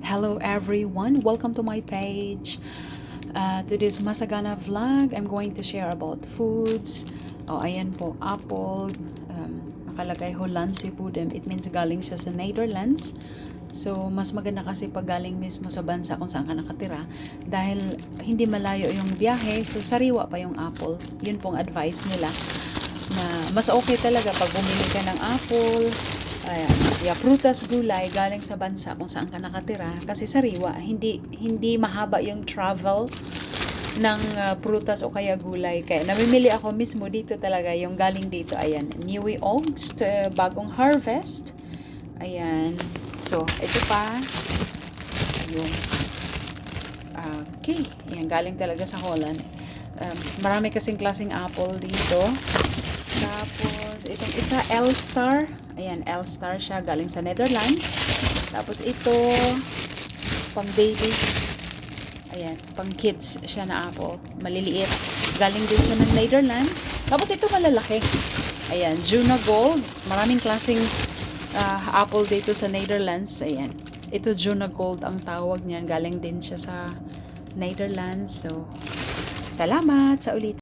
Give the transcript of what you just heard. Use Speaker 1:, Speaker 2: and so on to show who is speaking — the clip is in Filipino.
Speaker 1: Hello everyone, welcome to my page. Today's Masagana vlog, I'm going to share about foods. Ayan po, apple. Nakalagay Holland Sipudem. It means galing siya sa Netherlands. So, mas maganda kasi pag galing mismo sa bansa kung saan ka nakatira. Dahil hindi malayo yung biyahe, so sariwa pa yung apple. Yun pong advice nila. Na mas okay talaga pag bumili ka ng apple. Ayan, prutas, gulay galing sa bansa kung saan ka nakatira kasi sariwa, hindi mahaba yung travel ng prutas o kaya gulay. Kaya namimili ako mismo dito talaga yung galing dito. Ayan, Nieuwe Oogst, bagong harvest. Ayan. So, ito pa yung okay, ayan, galing talaga sa Holland. Marami kasing klaseng apple dito. Tapos, itong isa, L-Star. Ayan, L-Star siya. Galing sa Netherlands. Tapos, ito, pang baby. Ayan, pang kids siya na apple. Maliliit. Galing din siya ng Netherlands. Tapos, ito malalaki. Ayan, Juna Gold. Maraming klaseng apple dito sa Netherlands. Ayan. Ito, Juna Gold ang tawag niyan. Galing din siya sa Netherlands. So, salamat sa ulit.